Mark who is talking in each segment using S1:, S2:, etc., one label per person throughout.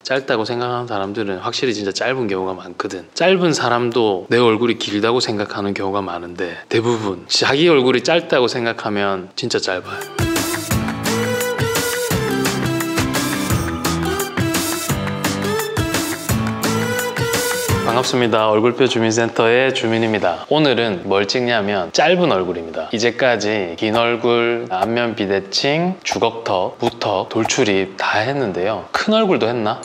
S1: 짧다고 생각하는 사람들은 확실히 진짜 짧은 경우가 많거든. 짧은 사람도 내 얼굴이 길다고 생각하는 경우가 많은데 대부분 자기 얼굴이 짧다고 생각하면 진짜 짧아요. 반갑습니다. 얼굴뼈 주민센터의 주민입니다. 오늘은 뭘 찍냐면 짧은 얼굴입니다. 이제까지 긴 얼굴, 안면 비대칭, 주걱턱, 무턱, 돌출입 다 했는데요. 큰 얼굴도 했나?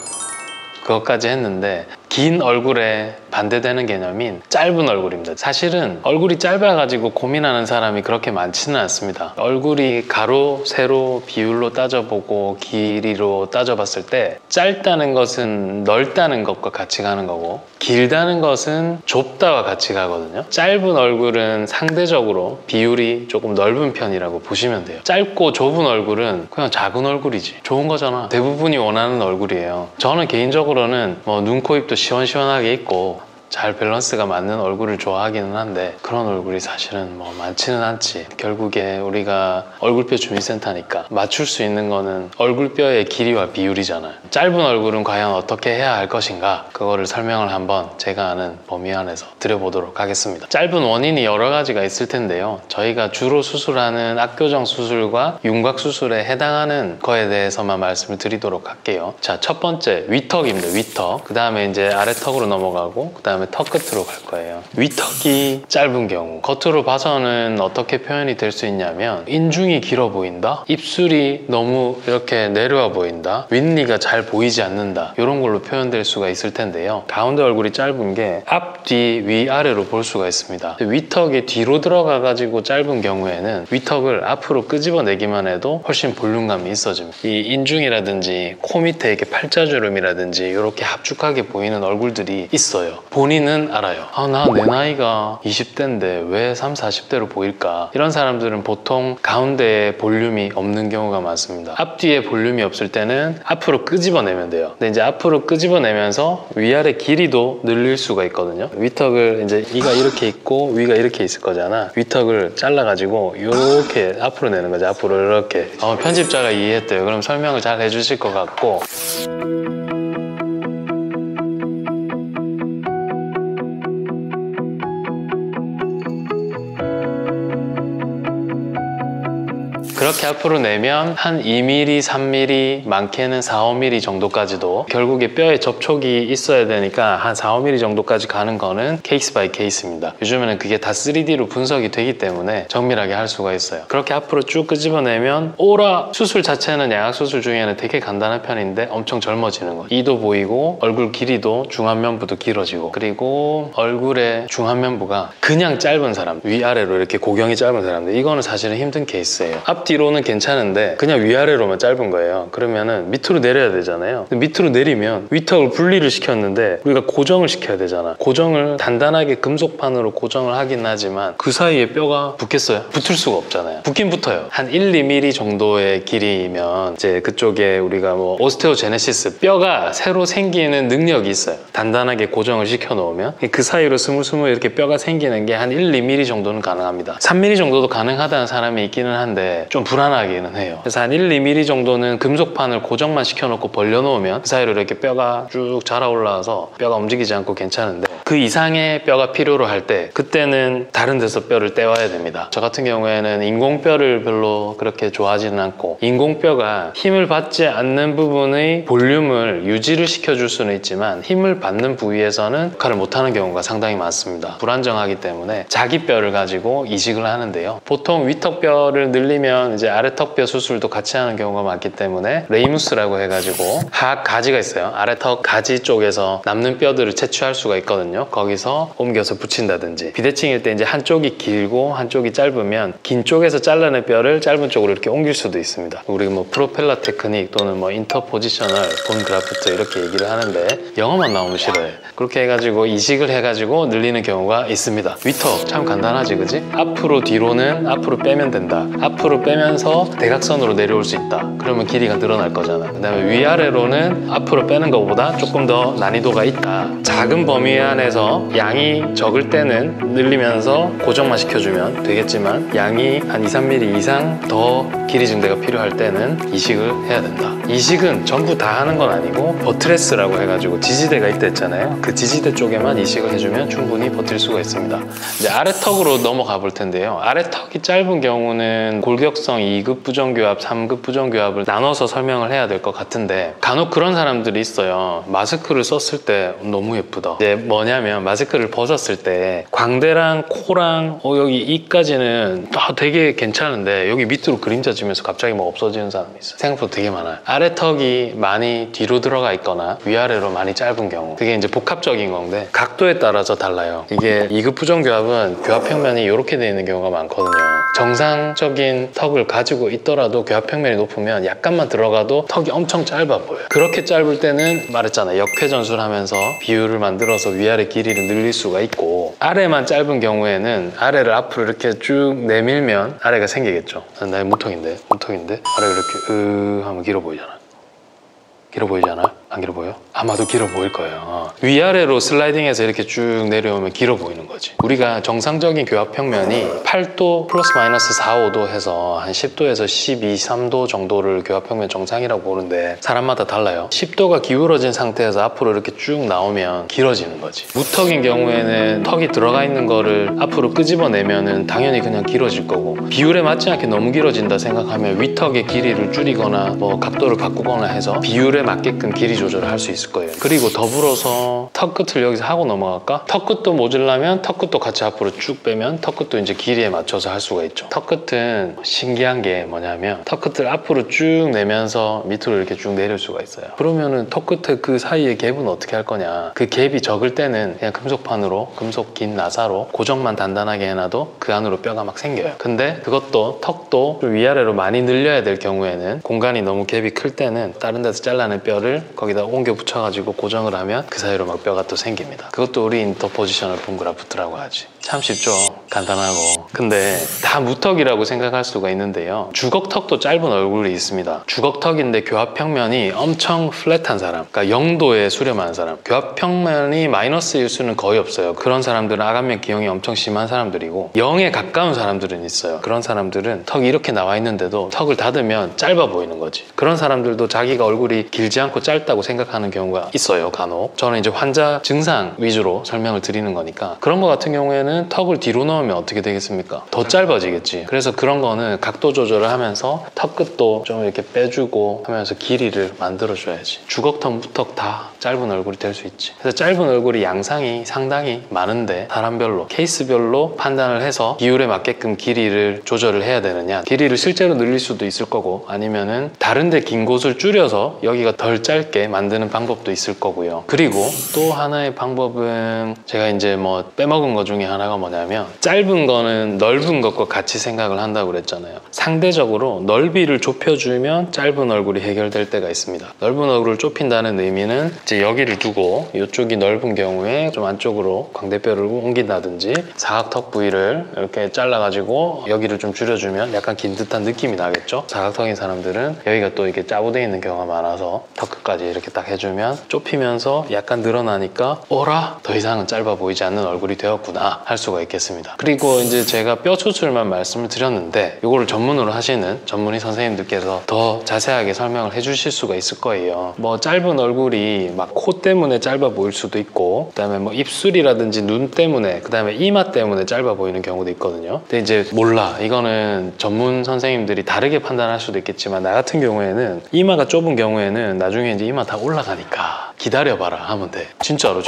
S1: 그것까지 했는데 긴 얼굴에 반대되는 개념인 짧은 얼굴입니다. 사실은 얼굴이 짧아가지고 고민하는 사람이 그렇게 많지는 않습니다. 얼굴이 가로, 세로, 비율로 따져보고 길이로 따져봤을 때 짧다는 것은 넓다는 것과 같이 가는 거고 길다는 것은 좁다와 같이 가거든요. 짧은 얼굴은 상대적으로 비율이 조금 넓은 편이라고 보시면 돼요. 짧고 좁은 얼굴은 그냥 작은 얼굴이지. 좋은 거잖아. 대부분이 원하는 얼굴이에요. 저는 개인적으로는 눈, 코, 입도 시원시원하게 있고 잘 밸런스가 맞는 얼굴을 좋아하기는 한데 그런 얼굴이 사실은 많지는 않지. 결국에 우리가 얼굴뼈 주민센터니까 맞출 수 있는 거는 얼굴뼈의 길이와 비율이잖아요. 짧은 얼굴은 과연 어떻게 해야 할 것인가, 그거를 설명을 한번 제가 아는 범위 안에서 드려보도록 하겠습니다. 짧은 원인이 여러 가지가 있을 텐데요. 저희가 주로 수술하는 악교정 수술과 윤곽 수술에 해당하는 거에 대해서만 말씀을 드리도록 할게요. 자, 첫 번째 위턱입니다. 위턱. 그 다음에 이제 아래턱으로 넘어가고 그 다음에 턱 끝으로 갈 거예요. 위턱이 짧은 경우 겉으로 봐서는 어떻게 표현이 될 수 있냐면 인중이 길어 보인다, 입술이 너무 이렇게 내려와 보인다, 윗니가 잘 보이지 않는다, 이런 걸로 표현될 수가 있을 텐데요. 가운데 얼굴이 짧은 게 앞, 뒤, 위, 아래로 볼 수가 있습니다. 위턱이 뒤로 들어가 가지고 짧은 경우에는 위턱을 앞으로 끄집어내기만 해도 훨씬 볼륨감이 있어집니다. 이 인중이라든지 코 밑에 이렇게 팔자주름이라든지 이렇게 합죽하게 보이는 얼굴들이 있어요. 본인은 알아요. 나 내 나이가 20대인데 왜 30, 40대로 보일까? 이런 사람들은 보통 가운데에 볼륨이 없는 경우가 많습니다. 앞뒤에 볼륨이 없을 때는 앞으로 끄집어내면 돼요. 근데 이제 앞으로 끄집어내면서 위아래 길이도 늘릴 수가 있거든요. 위턱을 이제 이가 이렇게 있고 위가 이렇게 있을 거잖아. 위턱을 잘라가지고 이렇게 앞으로 내는 거죠. 앞으로 이렇게. 편집자가 이해했대요. 그럼 설명을 잘 해주실 것 같고. 그렇게 앞으로 내면 한 2mm, 3mm, 많게는 4, 5mm 정도까지도 결국에 뼈에 접촉이 있어야 되니까 한 4, 5mm 정도까지 가는 거는 케이스 바이 케이스입니다. 요즘에는 그게 다 3D로 분석이 되기 때문에 정밀하게 할 수가 있어요. 그렇게 앞으로 쭉 끄집어내면 오라 수술 자체는 양악수술 중에는 되게 간단한 편인데 엄청 젊어지는 거예요. 이도 보이고 얼굴 길이도 중안면부도 길어지고, 그리고 얼굴의 중안면부가 그냥 짧은 사람, 위아래로 이렇게 고경이 짧은 사람들, 이거는 사실은 힘든 케이스예요. 앞뒤로는 괜찮은데 그냥 위아래로만 짧은 거예요. 그러면은 밑으로 내려야 되잖아요. 근데 밑으로 내리면 위턱을 분리를 시켰는데 우리가 고정을 시켜야 되잖아. 고정을 단단하게 금속판으로 고정을 하긴 하지만 그 사이에 뼈가 붙겠어요? 붙을 수가 없잖아요. 붙긴 붙어요. 한 1, 2mm 정도의 길이면 이제 그쪽에 우리가 오스테오제네시스, 뼈가 새로 생기는 능력이 있어요. 단단하게 고정을 시켜 놓으면 그 사이로 스물스물 이렇게 뼈가 생기는 게 한 1, 2mm 정도는 가능합니다. 3mm 정도도 가능하다는 사람이 있기는 한데 좀 불안하기는 해요. 그래서 한 1, 2mm 정도는 금속판을 고정만 시켜놓고 벌려놓으면 그 사이로 이렇게 뼈가 쭉 자라 올라와서 뼈가 움직이지 않고 괜찮은데, 그 이상의 뼈가 필요로 할 때 그때는 다른 데서 뼈를 떼와야 됩니다. 저 같은 경우에는 인공뼈를 별로 그렇게 좋아하지는 않고, 인공뼈가 힘을 받지 않는 부분의 볼륨을 유지를 시켜줄 수는 있지만 힘을 받는 부위에서는 역할을 못하는 경우가 상당히 많습니다. 불안정하기 때문에 자기 뼈를 가지고 이식을 하는데요. 보통 위턱뼈를 늘리면 이제 아래턱뼈 수술도 같이 하는 경우가 많기 때문에 레이무스라고 해가지고 하악 가지가 있어요. 아래턱 가지 쪽에서 남는 뼈들을 채취할 수가 있거든요. 거기서 옮겨서 붙인다든지, 비대칭일 때 이제 한쪽이 길고 한쪽이 짧으면 긴 쪽에서 잘라낸 뼈를 짧은 쪽으로 이렇게 옮길 수도 있습니다. 우리가 프로펠러 테크닉 또는 인터포지셔널 본 그라프트 이렇게 얘기를 하는데 영어만 나오면 싫어해. 그렇게 해가지고 이식을 해가지고 늘리는 경우가 있습니다. 위턱 참 간단하지, 그지? 앞으로 뒤로는 앞으로 빼면 된다. 앞으로 빼면 빼면서 대각선으로 내려올 수 있다. 그러면 길이가 늘어날 거잖아. 그 다음에 위아래로는 앞으로 빼는 것보다 조금 더 난이도가 있다. 작은 범위 안에서 양이 적을 때는 늘리면서 고정만 시켜주면 되겠지만 양이 한 2, 3mm 이상 더 길이 증대가 필요할 때는 이식을 해야 된다. 이식은 전부 다 하는 건 아니고 버트레스라고 해가지고 지지대가 있다 했잖아요. 그 지지대 쪽에만 이식을 해주면 충분히 버틸 수가 있습니다. 이제 아래턱으로 넘어가 볼 텐데요. 아래턱이 짧은 경우는 골격성 2급 부정교합, 3급 부정교합을 나눠서 설명을 해야 될 것 같은데 간혹 그런 사람들이 있어요. 마스크를 썼을 때 너무 예쁘다. 이제 뭐냐면 마스크를 벗었을 때 광대랑 코랑 여기 이까지는 되게 괜찮은데 여기 밑으로 그림자 지면서 갑자기 뭐 없어지는 사람이 있어요. 생각보다 되게 많아요. 아래턱이 많이 뒤로 들어가 있거나 위아래로 많이 짧은 경우 그게 이제 복합적인 건데 각도에 따라서 달라요. 이게 2급 부정교합은 교합평면이 이렇게 되어 있는 경우가 많거든요. 정상적인 턱을 가지고 있더라도 교합평면이 높으면 약간만 들어가도 턱이 엄청 짧아 보여요. 그렇게 짧을 때는 말했잖아요. 역회전술 하면서 비율을 만들어서 위아래 길이를 늘릴 수가 있고 아래만 짧은 경우에는 아래를 앞으로 이렇게 쭉 내밀면 아래가 생기겠죠. 나 무턱인데 아래가 이렇게 하면 길어 보이잖아. 길어 보이지 않아요? 안 길어 보여? 아마도 길어 보일 거예요. 위아래로 슬라이딩해서 이렇게 쭉 내려오면 길어 보이는 거지. 우리가 정상적인 교합평면이 8도 플러스 마이너스 4, 5도 해서 한 10도에서 12, 3도 정도를 교합평면 정상이라고 보는데 사람마다 달라요. 10도가 기울어진 상태에서 앞으로 이렇게 쭉 나오면 길어지는 거지. 무턱인 경우에는 턱이 들어가 있는 거를 앞으로 끄집어내면은 당연히 그냥 길어질 거고 비율에 맞지 않게 너무 길어진다 생각하면 위턱의 길이를 줄이거나 뭐 각도를 바꾸거나 해서 비율에 맞게끔 길이 조절을 할 수 있을 거예요. 그리고 더불어서 턱 끝을 여기서 하고 넘어갈까? 턱 끝도 모자라면 턱 끝도 같이 앞으로 쭉 빼면 턱 끝도 이제 길이에 맞춰서 할 수가 있죠. 턱 끝은 신기한 게 뭐냐면 턱 끝을 앞으로 쭉 내면서 밑으로 이렇게 쭉 내릴 수가 있어요. 그러면은 턱 끝에 그 사이의 갭은 어떻게 할 거냐? 그 갭이 적을 때는 그냥 금속판으로 금속 긴 나사로 고정만 단단하게 해놔도 그 안으로 뼈가 막 생겨요. 근데 그것도 턱도 좀 위아래로 많이 늘려야 될 경우에는 공간이 너무 갭이 클 때는 다른 데서 잘라낸 뼈를 거기다 옮겨 붙여가지고 고정을 하면 그 사이로 막 뼈가 또 생깁니다. 그것도 우리 인터포지셔널 본 그라프트라고 하지. 참 쉽죠? 간단하고. 근데 다 무턱이라고 생각할 수가 있는데요. 주걱턱도 짧은 얼굴이 있습니다. 주걱턱인데 교합평면이 엄청 플랫한 사람, 그러니까 0도에 수렴한 사람, 교합평면이 마이너스일 수는 거의 없어요. 그런 사람들은 아간면 기형이 엄청 심한 사람들이고 0에 가까운 사람들은 있어요. 그런 사람들은 턱이 이렇게 나와 있는데도 턱을 닫으면 짧아 보이는 거지. 그런 사람들도 자기가 얼굴이 길지 않고 짧다고 생각하는 경우가 있어요. 간혹. 저는 이제 환자 증상 위주로 설명을 드리는 거니까 그런 거 같은 경우에는 턱을 뒤로 넣으면 어떻게 되겠습니까? 더 짧아지겠지. 그래서 그런 거는 각도 조절을 하면서 턱 끝도 좀 이렇게 빼주고 하면서 길이를 만들어줘야지. 주걱턱, 무턱 다 짧은 얼굴이 될 수 있지. 그래서 짧은 얼굴이 양상이 상당히 많은데 사람별로, 케이스별로 판단을 해서 비율에 맞게끔 길이를 조절을 해야 되느냐, 길이를 실제로 늘릴 수도 있을 거고 아니면은 다른 데 긴 곳을 줄여서 여기가 덜 짧게 만드는 방법도 있을 거고요. 그리고 또 하나의 방법은 제가 이제 뭐 빼먹은 것 중에 하나가 뭐냐면 짧은 거는 넓은 것과 같이 생각을 한다고 그랬잖아요. 상대적으로 넓이를 좁혀주면 짧은 얼굴이 해결될 때가 있습니다. 넓은 얼굴을 좁힌다는 의미는 이제 여기를 두고 이쪽이 넓은 경우에 좀 안쪽으로 광대뼈를 옮긴다든지 사각턱 부위를 이렇게 잘라가지고 여기를 좀 줄여주면 약간 긴 듯한 느낌이 나겠죠? 사각턱인 사람들은 여기가 또 이렇게 짜부되어 있는 경우가 많아서 턱 끝까지 이렇게 딱 해주면 좁히면서 약간 늘어나니까 어라? 더 이상은 짧아 보이지 않는 얼굴이 되었구나 할 수가 있겠습니다. 그리고 이제 제가 뼈 수술만 말씀을 드렸는데 이거를 전문으로 하시는 전문의 선생님들께서 더 자세하게 설명을 해주실 수가 있을 거예요. 뭐 짧은 얼굴이 막 코 때문에 짧아 보일 수도 있고 그다음에 뭐 입술이라든지 눈 때문에 그다음에 이마 때문에 짧아 보이는 경우도 있거든요. 근데 이제 몰라. 이거는 전문 선생님들이 다르게 판단할 수도 있겠지만 나 같은 경우에는 이마가 좁은 경우에는 나중에 이제 이마 다 올라가니까 기다려봐라 하면 돼. 진짜로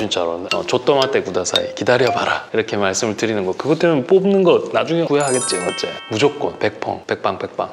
S1: 조또마떼 구다사이 기다려봐라 이렇게 말씀을 드리는 거. 그것 때문에 뽑는 거 나중에 후회하겠지 어째. 무조건 백방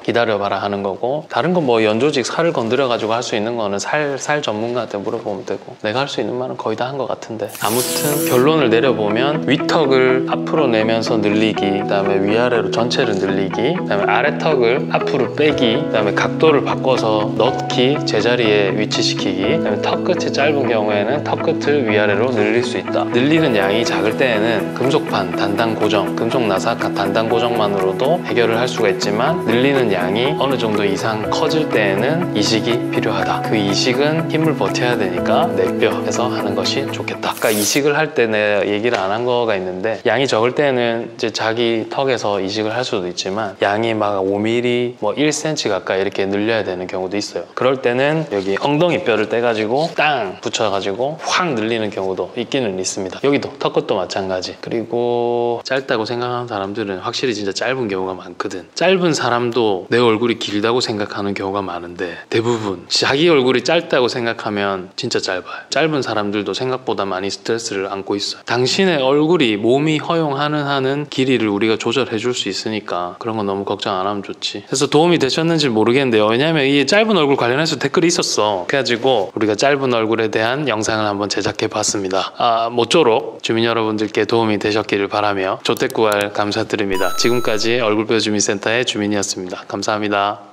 S1: 기다려봐라 하는 거고 다른 건 뭐 연조직 살을 건드려 가지고 할 수 있는 거는 살 전문가한테 물어보면 되고 내가 할 수 있는 말은 거의 다 한 것 같은데 아무튼 결론을 내려보면 위턱을 앞으로 내면서 늘리기, 그다음에 위아래로 전체를 늘리기, 그다음에 아래턱을 앞으로 빼기, 그다음에 각도를 바꿔서 넣기, 제자리에 위치시키기, 그다음에 턱 끝이 짧은 짧은 경우에는 턱끝을 위아래로 늘릴 수 있다. 늘리는 양이 작을 때에는 금속판 단단 고정, 금속 나사 단단 고정만으로도 해결을 할 수가 있지만 늘리는 양이 어느 정도 이상 커질 때에는 이식이 필요하다. 그 이식은 힘을 버텨야 되니까 내뼈에서 하는 것이 좋겠다. 아까 이식을 할 때 내가 얘기를 안 한 거가 있는데, 양이 적을 때는 이제 자기 턱에서 이식을 할 수도 있지만 양이 막 5mm, 뭐 1cm 가까이 이렇게 늘려야 되는 경우도 있어요. 그럴 때는 여기 엉덩이 뼈를 떼가지고 땅 붙여가지고 확 늘리는 경우도 있기는 있습니다. 여기도 턱끝도 마찬가지. 그리고 짧다고 생각하는 사람들은 확실히 진짜 짧은 경우가 많거든. 짧은 사람도 내 얼굴이 길다고 생각하는 경우가 많은데, 대부분 자기 얼굴이 짧다고 생각하면 진짜 짧아요. 짧은 사람들도 생각보다 많이 스트레스를 안고 있어요. 당신의 얼굴이 몸이 허용하는 하는 길이를 우리가 조절해 줄 수 있으니까 그런 건 너무 걱정 안 하면 좋지. 그래서 도움이 되셨는지 모르겠는데요. 왜냐면 이 짧은 얼굴 관련해서 댓글이 있었어. 그래가지고 우리가 짧은 얼굴에 대한 영상을 한번 제작해 봤습니다. 모쪼록 주민 여러분들께 도움이 되셨기를 바라며 조댓구알 감사드립니다. 지금까지 얼굴뼈 주민센터의 주민이었습니다. 감사합니다.